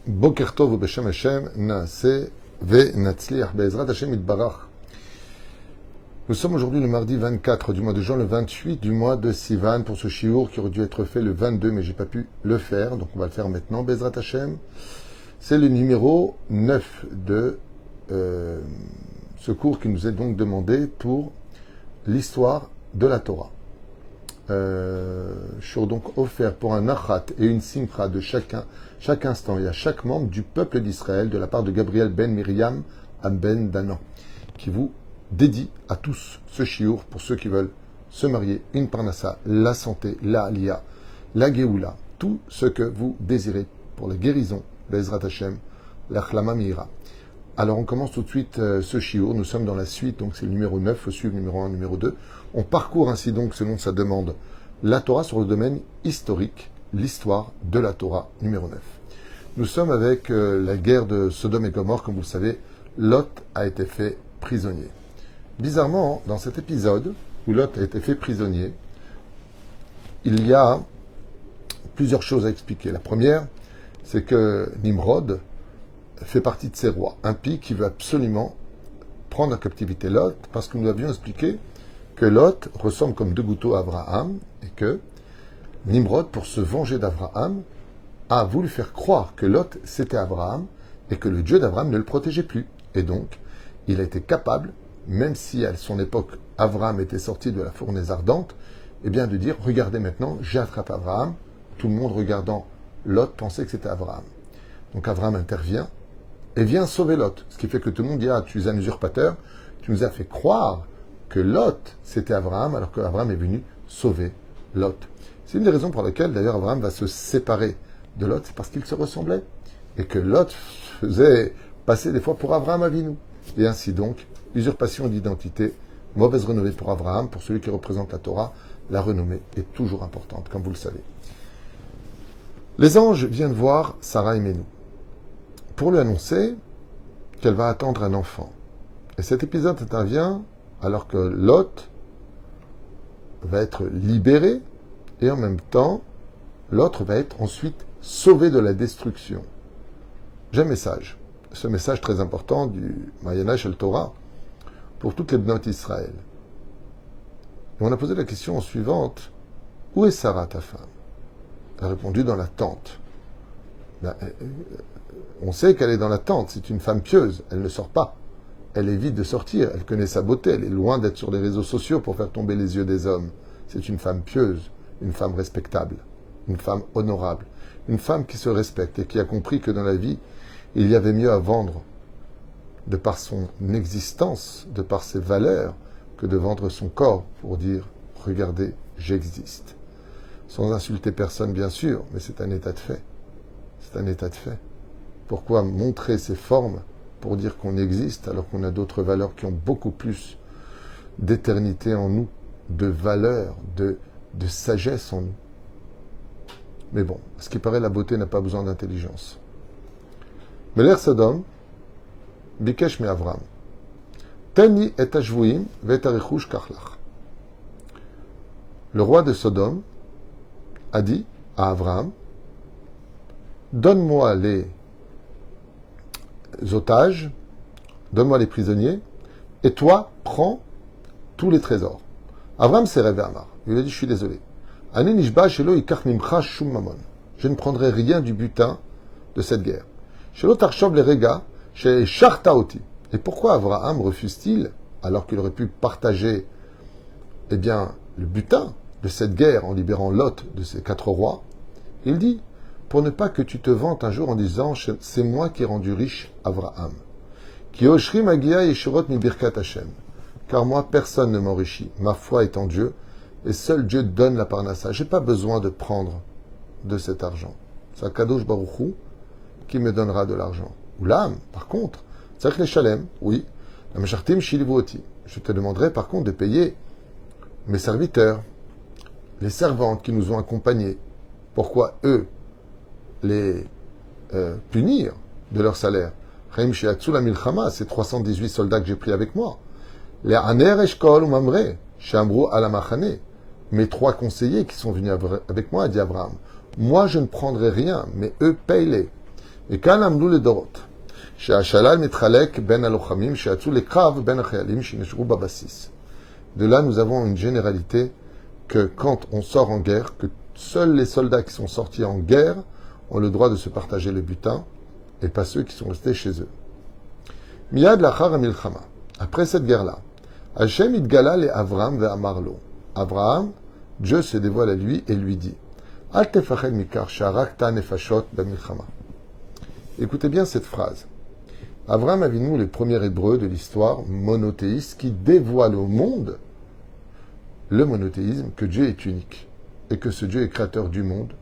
Boker Tov Beshem Hashem Naaseh Ve'Natzliach Be'ezrat Hashem Yitbarach. Nous sommes aujourd'hui le mardi 24 du mois de juin, le 28 du mois de Sivan pour ce shiur qui aurait dû être fait le 22, mais j'ai pas pu le faire, donc on va le faire maintenant. Be'ezrat Hashem. C'est le numéro 9 de ce cours qui nous est donc demandé pour l'histoire de la Torah. Je suis donc offert pour un achat et une simcha de chaque instant et à chaque membre du peuple d'Israël de la part de Gabriel ben Miriam à ben Danan, qui vous dédie à tous ce shiur pour ceux qui veulent se marier, une parnassa, la santé, la aliyah, la geoula, tout ce que vous désirez pour la guérison, Be'ezrat Hashem, l'achlama mihira. Alors on commence tout de suite ce shiur, nous sommes dans la suite, donc c'est le numéro 9, il faut suivre le numéro 1, numéro 2. On parcourt ainsi donc, selon sa demande, la Torah sur le domaine historique, l'histoire de la Torah, numéro 9. Nous sommes avec la guerre de Sodome et Gomorrhe, comme vous le savez, Lot a été fait prisonnier. Bizarrement, dans cet épisode où Lot a été fait prisonnier, il y a plusieurs choses à expliquer. La première, c'est que Nimrod fait partie de ces rois impies qui veut absolument prendre en captivité Lot, parce que nous avions expliqué que Lot ressemble comme deux gouttes à Abraham, et que Nimrod, pour se venger d'Abraham, a voulu faire croire que Lot c'était Abraham, et que le Dieu d'Abraham ne le protégeait plus. Et donc, il a été capable, même si à son époque, Abraham était sorti de la fournaise ardente, eh bien de dire, regardez maintenant, j'ai attrapé Abraham. Tout le monde regardant Lot pensait que c'était Abraham. Donc Abraham intervient et vient sauver Lot. Ce qui fait que tout le monde dit, ah, tu es un usurpateur, tu nous as fait croire que Lot, c'était Abraham, alors qu'Abraham est venu sauver Lot. C'est une des raisons pour lesquelles, d'ailleurs, Abraham va se séparer de Lot, c'est parce qu'il se ressemblait. Et que Lot faisait passer des fois pour Abraham Avinu. Et ainsi donc, usurpation d'identité, mauvaise renommée pour Abraham, pour celui qui représente la Torah, la renommée est toujours importante, comme vous le savez. Les anges viennent voir Sarah et Ménou pour lui annoncer qu'elle va attendre un enfant. Et cet épisode intervient alors que Lot va être libéré et en même temps, l'autre va être ensuite sauvé de la destruction. J'ai un message. Ce message très important du Mayana Shel Torah pour toutes les Bnot Israël. Et on a posé la question suivante. Où est Sarah, ta femme? Elle a répondu dans la tente. On sait qu'elle est dans la tente. C'est une femme pieuse. Elle ne sort pas. Elle évite de sortir. Elle connaît sa beauté. Elle est loin d'être sur les réseaux sociaux pour faire tomber les yeux des hommes. C'est une femme pieuse, une femme respectable, une femme honorable, une femme qui se respecte et qui a compris que dans la vie, il y avait mieux à vendre de par son existence, de par ses valeurs, que de vendre son corps pour dire « Regardez, j'existe ». Sans insulter personne, bien sûr, mais c'est un état de fait. C'est un état de fait. Pourquoi montrer ses formes pour dire qu'on existe alors qu'on a d'autres valeurs qui ont beaucoup plus d'éternité en nous, de valeur, de sagesse en nous. Mais bon, ce qui paraît, la beauté n'a pas besoin d'intelligence. Meler Sodom, Bikesh me Avram. Tani et Ashvuim vetarichush kachlach. Le roi de Sodome a dit à Abraham, donne-moi les otages, donne-moi les prisonniers, et toi, prends tous les trésors. Abraham s'est rêvé à Amar. Il lui a dit, je suis désolé. Je ne prendrai rien du butin de cette guerre. Et pourquoi Abraham refuse-t-il, alors qu'il aurait pu partager le butin de cette guerre en libérant Lot de ses 4 rois? Il dit, pour ne pas que tu te vantes un jour en disant, c'est moi qui ai rendu riche Abraham. Car moi, personne ne m'enrichit. Ma foi est en Dieu, et seul Dieu donne la parnassa. Je n'ai pas besoin de prendre de cet argent. C'est Kadosh Baruch Hu qui me donnera de l'argent. Ou l'âme, par contre, c'est les shalem, oui. La meshartim shilvuoti. Je te demanderai par contre de payer mes serviteurs, les servantes qui nous ont accompagnés. Pourquoi eux les punir de leur salaire? Chaim she'atzu la milchama, c'est 318 soldats que j'ai pris avec moi. Les aner eshkol ou mamre, she'amru ala machane. Mes 3 conseillers qui sont venus avec moi, a dit Abraham. Moi, je ne prendrai rien, mais eux, paye-les. Et quand amlou le dorot, שהשלל מתחלק בין הלוחמים שיצאו לקרב בין החיילים שנשארו בבסיס. De là, nous avons une généralité que quand on sort en guerre, que seuls les soldats qui sont sortis en guerre ont le droit de se partager le butin et pas ceux qui sont restés chez eux. Miyad lachar hamilchama. Après cette guerre-là, Hashem itgala le Avram ve'amar lo. Abraham, Dieu se dévoile à lui et lui dit, Al tefached mikar sharakta nefashot b'milchama. Écoutez bien cette phrase. Abraham Avinu, le premier hébreu de l'histoire monothéiste qui dévoile au monde le monothéisme, que Dieu est unique et que ce Dieu est créateur du monde.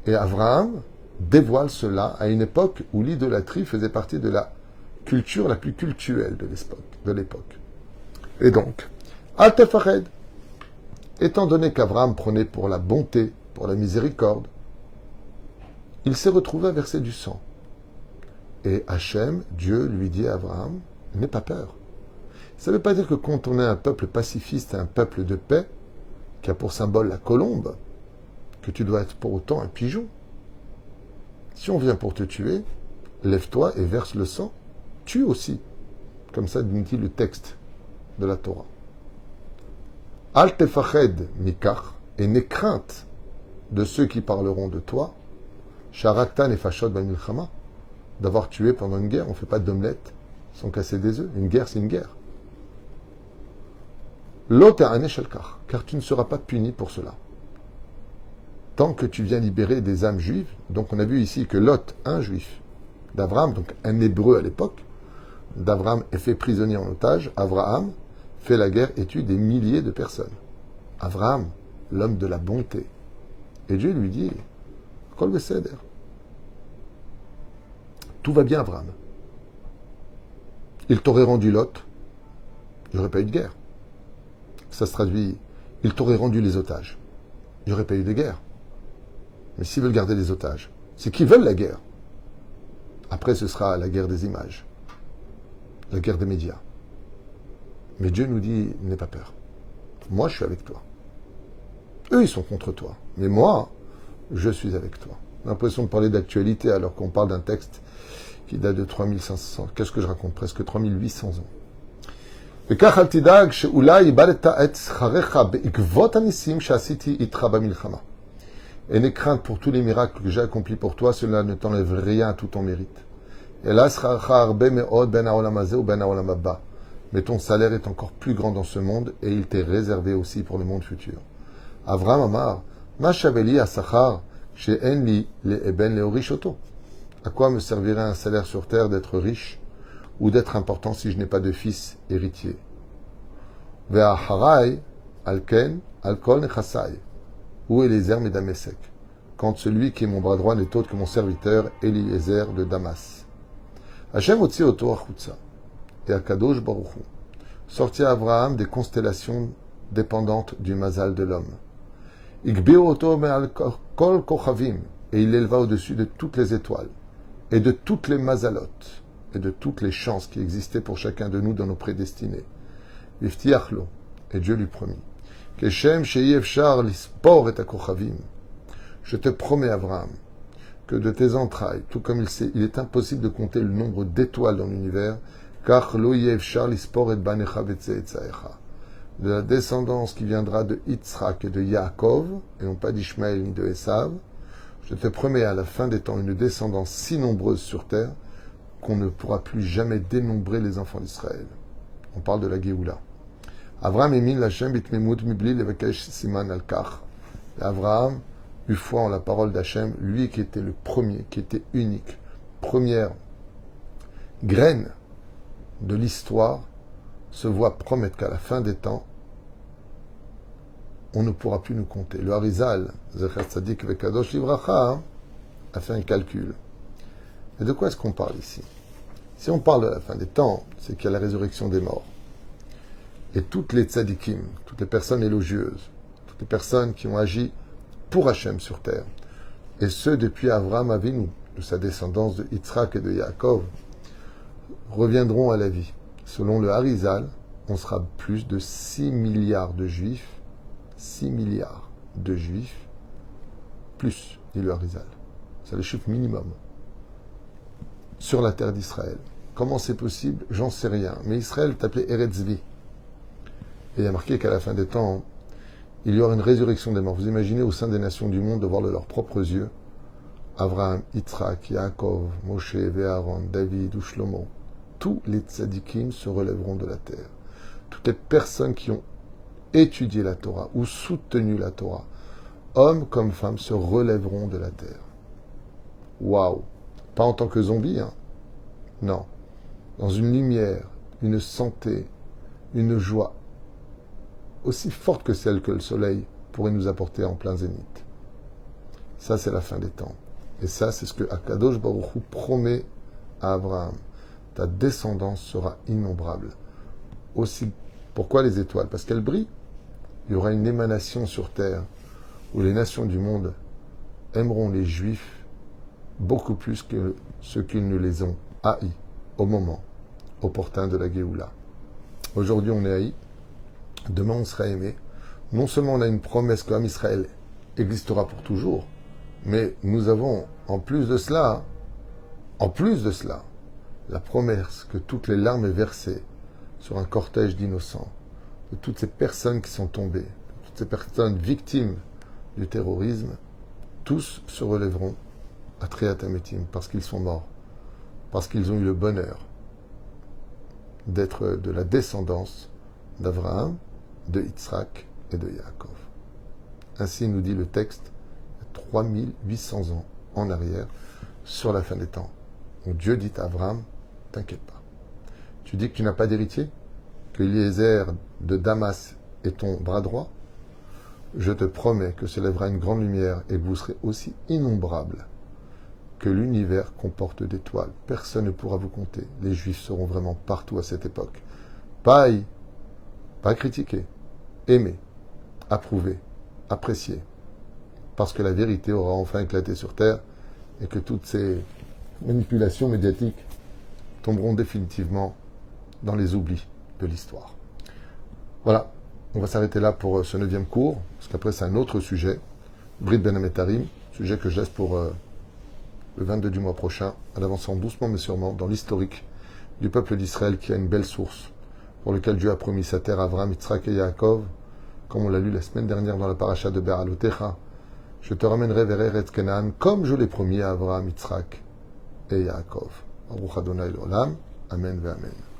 Et Abraham dévoile cela à une époque où l'idolâtrie faisait partie de la culture la plus cultuelle de l'époque. Et donc, Al tefached, étant donné qu'Abraham prenait pour la bonté, pour la miséricorde, il s'est retrouvé à verser du sang. Et Hachem, Dieu, lui dit à Abraham, n'aie pas peur. Ça ne veut pas dire que quand on est un peuple pacifiste, un peuple de paix, qui a pour symbole la colombe, que tu dois être pour autant un pigeon. Si on vient pour te tuer, lève-toi et verse le sang. Tue aussi. Comme ça dit le texte de la Torah. Al tefached mikach, et n'aie crainte de ceux qui parleront de toi, sharakta nefashot b'milchama, d'avoir tué pendant une guerre. On ne fait pas d'omelette sans casser des œufs. Une guerre, c'est une guerre. Lot ha'aneh shalkach, car tu ne seras pas puni pour cela. Tant que tu viens libérer des âmes juives, donc on a vu ici que Lot, un juif, d'Abraham, donc un hébreu à l'époque, d'Abraham est fait prisonnier en otage. Abraham fait la guerre et tue des milliers de personnes. Abraham, l'homme de la bonté. Et Dieu lui dit, Kol beseder. Tout va bien, Abraham. Il t'aurait rendu Lot, il n'y aurait pas eu de guerre. Ça se traduit, il t'aurait rendu les otages. Il n'y aurait pas eu de guerre. Mais s'ils veulent garder les otages, c'est qu'ils veulent la guerre. Après, ce sera la guerre des images, la guerre des médias. Mais Dieu nous dit, n'aie pas peur. Moi, je suis avec toi. Eux, ils sont contre toi. Mais moi, je suis avec toi. On a l'impression de parler d'actualité alors qu'on parle d'un texte qui date de 3500. Qu'est-ce que je raconte? Presque 3800 ans. וכך אל תדאג שאולי איבדת את שכרך בעקבות הניסים שעשיתי איתך במלחמה. Et n'aie crainte pour tous les miracles que j'ai accomplis pour toi, cela ne t'enlève rien à tout ton mérite. אלא שכרך הרבה מאוד בין העולם הזה ובין העולם הבא. Mais ton salaire est encore plus grand dans ce monde et il t'est réservé aussi pour le monde futur. Avraham Amar, מה שווה לי השכר שאין לי לאבן להוריש אותו? À quoi me servirait un salaire sur terre d'être riche ou d'être important si je n'ai pas de fils héritier? Ve'aharai alken alkol nechasai. Où est les hermes et Damesek? Quand celui qui est mon bras droit n'est autre que mon serviteur Eliezer de Damas. Hachem otzi oto achutza. Et Akadosh Baruch Hu sortit à Abraham des constellations dépendantes du mazal de l'homme. Igbir oto me'al kol kochavim. Et il l'éleva au-dessus de toutes les étoiles et de toutes les mazalotes et de toutes les chances qui existaient pour chacun de nous dans nos prédestinés. Viftiachlo, et Dieu lui promit. Keshem she'yefshar lispor et akochavim. Je te promets, Abraham, que de tes entrailles, tout comme il est impossible de compter le nombre d'étoiles dans l'univers, car lo yefshar lispor et banecha vetzeetzaecha. De la descendance qui viendra de Yitzhak et de Yaakov, et non pas d'Ishmaël ni de Esav, je te promets à la fin des temps une descendance si nombreuse sur terre qu'on ne pourra plus jamais dénombrer les enfants d'Israël. On parle de la Géoula. Avraham émine l'Hachem bitmemut mibli levakesh siman al-kach. Avraham eut foi en la parole d'Hachem, lui qui était le premier, qui était unique, première graine de l'histoire, se voit promettre qu'à la fin des temps, on ne pourra plus nous compter. Le Harizal, Zecher Tzadik Vekadosh Livracha, a fait un calcul. Et de quoi est-ce qu'on parle ici? Si on parle de la fin des temps, c'est qu'il y a la résurrection des morts. Et toutes les tzadikim, toutes les personnes élogieuses, toutes les personnes qui ont agi pour Hachem sur terre, et ceux depuis Avraham Avinu, de sa descendance de Yitzhak et de Yaakov, reviendront à la vie. Selon le Harizal, on sera plus de 6 milliards de juifs, 6 milliards de juifs, plus, dit le Harizal. C'est le chiffre minimum. sur la terre d'Israël. Comment c'est possible? J'en sais rien. Mais Israël est appelé Eretzvi. Et il y a marqué qu'à la fin des temps, il y aura une résurrection des morts. Vous imaginez au sein des nations du monde de voir de leurs propres yeux Abraham, Yitzhak, Yaakov, Moshe, Aaron, David ou Shlomo. Tous les tzadikim se relèveront de la terre. Toutes les personnes qui ont étudié la Torah ou soutenu la Torah, hommes comme femmes, se relèveront de la terre. Waouh! Pas en tant que zombies, hein? Non. Dans une lumière, une santé, une joie aussi forte que celle que le soleil pourrait nous apporter en plein zénith. Ça, c'est la fin des temps. Et ça, c'est ce que Akadosh Baruch Hu promet à Abraham. Ta descendance sera innombrable. Aussi, pourquoi les étoiles? Parce qu'elles brillent. Il y aura une émanation sur terre où les nations du monde aimeront les Juifs beaucoup plus que ceux qui ne les ont haïs au moment opportun de la Géoula. Aujourd'hui, on est haïs. Demain, on sera aimé. Non seulement on a une promesse qu'Am Israël existera pour toujours, mais nous avons, en plus de cela, la promesse que toutes les larmes versées sur un cortège d'innocents, de toutes ces personnes qui sont tombées, de toutes ces personnes victimes du terrorisme, tous se relèveront à Triatametim parce qu'ils sont morts, parce qu'ils ont eu le bonheur d'être de la descendance d'Abraham, de Yitzhak et de Yaakov. Ainsi nous dit le texte 3800 ans en arrière sur la fin des temps, où Dieu dit à Abraham, t'inquiète pas. Tu dis que tu n'as pas d'héritier, que Eliezer de Damas est ton bras droit. Je te promets que se lèvera une grande lumière et que vous serez aussi innombrables que l'univers comporte d'étoiles. Personne ne pourra vous compter. Les Juifs seront vraiment partout à cette époque. Pas haïs, pas critiqués, aimés, approuvés, appréciés. Parce que la vérité aura enfin éclaté sur Terre et que toutes ces manipulations médiatiques tomberont définitivement dans les oublis de l'histoire. Voilà, on va s'arrêter là pour ce 9e cours, parce qu'après c'est un autre sujet, Brit Ben Ametarim, sujet que je laisse pour le 22 du mois prochain, en avançant doucement mais sûrement dans l'historique du peuple d'Israël qui a une belle source, pour lequel Dieu a promis sa terre à Abraham, Yitzhak et Yaakov, comme on l'a lu la semaine dernière dans la paracha de Be'alotecha. Je te ramènerai vers Eretz Canaan, comme je l'ai promis à Abraham, Yitzhak et Yaakov. Baruch Adonai l'Olam. Amen ve Amen.